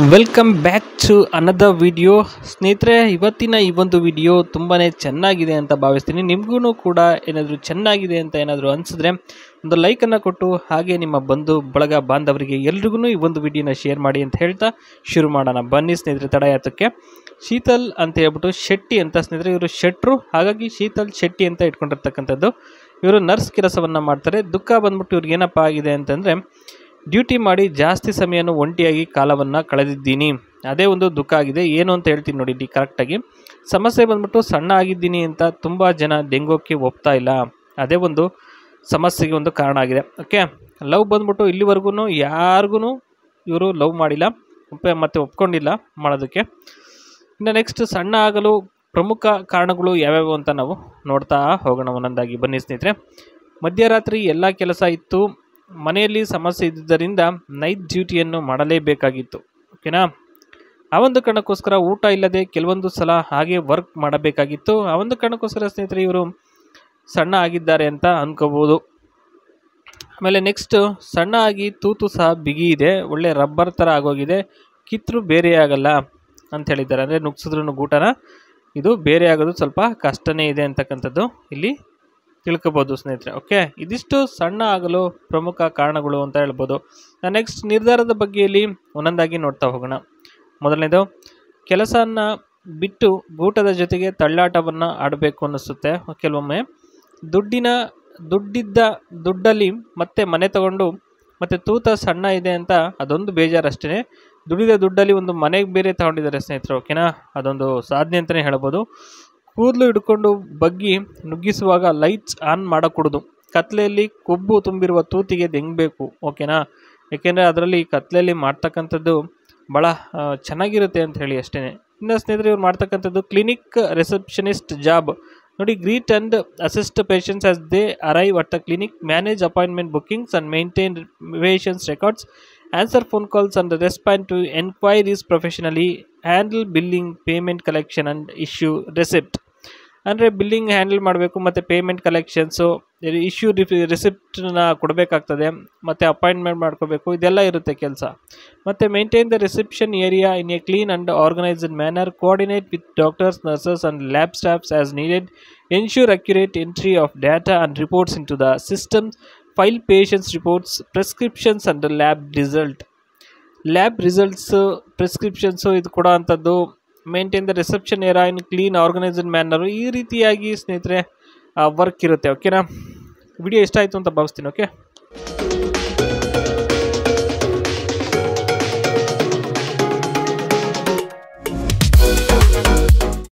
Welcome back to another video. ಸ್ನೇಹಿತರೆ, ಇವತ್ತಿನ ಈ ಒಂದು ವಿಡಿಯೋ ತುಂಬಾ ಚೆನ್ನಾಗಿದೆ ಅಂತ ಭಾವಿಸ್ತೀನಿ. ನಿಮಗೂ ಕೂಡ ಏನಾದರೂ ಚೆನ್ನಾಗಿದೆ ಅಂತ ಏನಾದರೂ ಅನಿಸಿದ್ರೆ ಒಂದು ಲೈಕನ್ನು ಕೊಟ್ಟು ಹಾಗೆ ನಿಮ್ಮ ಬಂಧು ಬಳಗ ಬಾಂಧವರಿಗೆ ಎಲ್ರಿಗೂ ಈ ಒಂದು ವಿಡಿಯೋನ ಶೇರ್ ಮಾಡಿ ಅಂತ ಹೇಳ್ತಾ ಶುರು ಮಾಡೋಣ. ಬನ್ನಿ ಸ್ನೇಹಿತರೆ, ತಡ ಯಾತಕ್ಕೆ. ಶೀತಲ್ ಅಂತ ಹೇಳ್ಬಿಟ್ಟು ಶೆಟ್ಟಿ ಅಂತ ಸ್ನೇಹಿತರೆ, ಇವರು ಶೆಟ್ರು, ಹಾಗಾಗಿ ಶೀತಲ್ ಶೆಟ್ಟಿ ಅಂತ ಇಟ್ಕೊಂಡಿರ್ತಕ್ಕಂಥದ್ದು. ಇವರು ನರ್ಸ್ ಕೆಲಸವನ್ನು ಮಾಡ್ತಾರೆ. ದುಃಖ ಬಂದ್ಬಿಟ್ಟು ಇವ್ರಿಗೆ ಏನಪ್ಪ ಆಗಿದೆ ಅಂತಂದರೆ, ಡ್ಯೂಟಿ ಮಾಡಿ ಜಾಸ್ತಿ ಸಮಯವನ್ನು ಒಂಟಿಯಾಗಿ ಕಾಲವನ್ನು ಕಳೆದಿದ್ದೀನಿ, ಅದೇ ಒಂದು ದುಃಖ ಆಗಿದೆ. ಏನು ಅಂತ ಹೇಳ್ತೀನಿ ನೋಡಿ ಇಲ್ಲಿ ಕರೆಕ್ಟಾಗಿ. ಸಮಸ್ಯೆ ಬಂದ್ಬಿಟ್ಟು ಸಣ್ಣ ಆಗಿದ್ದೀನಿ ಅಂತ ತುಂಬ ಜನ ಡೆಂಗೋಕ್ಕೆ ಒಪ್ತಾ ಇಲ್ಲ, ಅದೇ ಒಂದು ಸಮಸ್ಯೆಗೆ ಒಂದು ಕಾರಣ ಆಗಿದೆ. ಓಕೆ, ಲವ್ ಬಂದ್ಬಿಟ್ಟು ಇಲ್ಲಿವರೆಗೂ ಯಾರಿಗೂ ಇವರು ಲವ್ ಮಾಡಿಲ್ಲ ಮತ್ತು ಒಪ್ಕೊಂಡಿಲ್ಲ ಮಾಡೋದಕ್ಕೆ. ಇನ್ನು ನೆಕ್ಸ್ಟ್, ಸಣ್ಣ ಆಗಲು ಪ್ರಮುಖ ಕಾರಣಗಳು ಯಾವ್ಯಾವು ಅಂತ ನಾವು ನೋಡ್ತಾ ಹೋಗೋಣ ಒಂದೊಂದಾಗಿ. ಬನ್ನಿ ಸ್ನೇಹಿತರೆ. ಮಧ್ಯರಾತ್ರಿ ಎಲ್ಲ ಕೆಲಸ ಇತ್ತು, ಮನೆಯಲ್ಲಿ ಸಮಸ್ಯೆ ಇದ್ದುದರಿಂದ ನೈಟ್ ಡ್ಯೂಟಿಯನ್ನು ಮಾಡಲೇಬೇಕಾಗಿತ್ತು. ಓಕೆನಾ. ಆ ಒಂದು ಕಾರಣಕ್ಕೋಸ್ಕರ ಊಟ ಇಲ್ಲದೆ ಕೆಲವೊಂದು ಸಲ ಹಾಗೆ ವರ್ಕ್ ಮಾಡಬೇಕಾಗಿತ್ತು. ಆ ಒಂದು ಕಾರಣಕ್ಕೋಸ್ಕರ ಸ್ನೇಹಿತರೆ ಇವರು ಸಣ್ಣ ಆಗಿದ್ದಾರೆ ಅಂತ ಅಂದ್ಕೋಬೋದು. ಆಮೇಲೆ ನೆಕ್ಸ್ಟು, ಸಣ್ಣ ಆಗಿ ತೂತು ಸಹ ಬಿಗಿ ಇದೆ, ಒಳ್ಳೆ ರಬ್ಬರ್ ಥರ ಆಗೋಗಿದೆ, ಕಿತ್ತರೂ ಬೇರೆ ಆಗಲ್ಲ ಅಂತ ಹೇಳಿದ್ದಾರೆ. ಅಂದರೆ ನುಗ್ಸಿದ್ರೂ ಗೂಟನ ಇದು ಬೇರೆ ಆಗೋದು ಸ್ವಲ್ಪ ಕಷ್ಟನೇ ಇದೆ ಅಂತಕ್ಕಂಥದ್ದು ಇಲ್ಲಿ ತಿಳ್ಕೊಬೋದು ಸ್ನೇಹಿತರೆ. ಓಕೆ, ಇದಿಷ್ಟು ಸಣ್ಣ ಆಗಲು ಪ್ರಮುಖ ಕಾರಣಗಳು ಅಂತ ಹೇಳ್ಬೋದು. ನೆಕ್ಸ್ಟ್, ನಿರ್ಧಾರದ ಬಗ್ಗೆಯಲ್ಲಿ ಒಂದೊಂದಾಗಿ ನೋಡ್ತಾ ಹೋಗೋಣ. ಮೊದಲನೇದು, ಕೆಲಸನ ಬಿಟ್ಟು ಗೂಟದ ಜೊತೆಗೆ ತಳ್ಳಾಟವನ್ನು ಆಡಬೇಕು ಅನ್ನಿಸುತ್ತೆ ಕೆಲವೊಮ್ಮೆ. ದುಡ್ಡಲ್ಲಿ ಮತ್ತೆ ಮನೆ ತಗೊಂಡು ಮತ್ತು ತೂತ ಸಣ್ಣ ಇದೆ ಅಂತ ಅದೊಂದು ಬೇಜಾರು ಅಷ್ಟೇ. ದುಡಿದ ದುಡ್ಡಲ್ಲಿ ಒಂದು ಮನೆಗೆ ಬೇರೆ ತಗೊಂಡಿದ್ದಾರೆ ಸ್ನೇಹಿತರು. ಓಕೆನಾ, ಅದೊಂದು ಸಾಧನೆ ಅಂತಲೇ ಹೇಳ್ಬೋದು. ಕೂದಲು ಹಿಡ್ಕೊಂಡು ಬಗ್ಗಿ ನುಗ್ಗಿಸುವಾಗ ಲೈಟ್ಸ್ ಆನ್ ಮಾಡಕೂಡದು. ಕತ್ಲೆಯಲ್ಲಿ ಕೊಬ್ಬು ತುಂಬಿರುವ ತೂತಿಗೆ ದೆಂಗಬೇಕು. ಓಕೆನಾ, ಏಕೆಂದರೆ ಅದರಲ್ಲಿ ಕತ್ಲೆಯಲ್ಲಿ ಮಾಡ್ತಕ್ಕಂಥದ್ದು ಭಾಳ ಚೆನ್ನಾಗಿರುತ್ತೆ ಅಂತ ಹೇಳಿ ಅಷ್ಟೇ. ಇನ್ನು ಸ್ನೇಹಿತರೆ, ಇವ್ರು ಮಾಡ್ತಕ್ಕಂಥದ್ದು ಕ್ಲಿನಿಕ್ ರಿಸೆಪ್ಷನಿಸ್ಟ್ ಜಾಬ್ ನೋಡಿ. Greet and assist patients as they arrive at the clinic, manage appointment bookings and maintain patients records, answer phone calls and respond to enquiries professionally, handle billing, payment collection and issue receipt. ಅಂದರೆ billing handle ಮಾಡಬೇಕು ಮತ್ತು payment collections, issue ರಿಸಿಪ್ಟನ್ನ ಕೊಡಬೇಕಾಗ್ತದೆ ಮತ್ತು appointment ಮಾಡ್ಕೋಬೇಕು, ಇದೆಲ್ಲ ಇರುತ್ತೆ ಕೆಲಸ. ಮತ್ತು maintain the reception area in a clean and organised manner, coordinate with doctors, nurses and lab staffs as needed, ensure accurate entry of data and reports into the systems, file patients reports, prescriptions and lab results, prescriptions ಇದು ಕೊಡೋ ಅಂಥದ್ದು. Maintain the reception area in clean organised manner, ಈ ರೀತಿಯಾಗಿ ಸ್ನೇಹಿತರೆ work ಇರುತ್ತೆ. ಓಕೆನಾ. Video ಇಷ್ಟ ಆಯಿತು ಅಂತ ಭಾವಿಸ್ತೀನಿ. ಓಕೆ.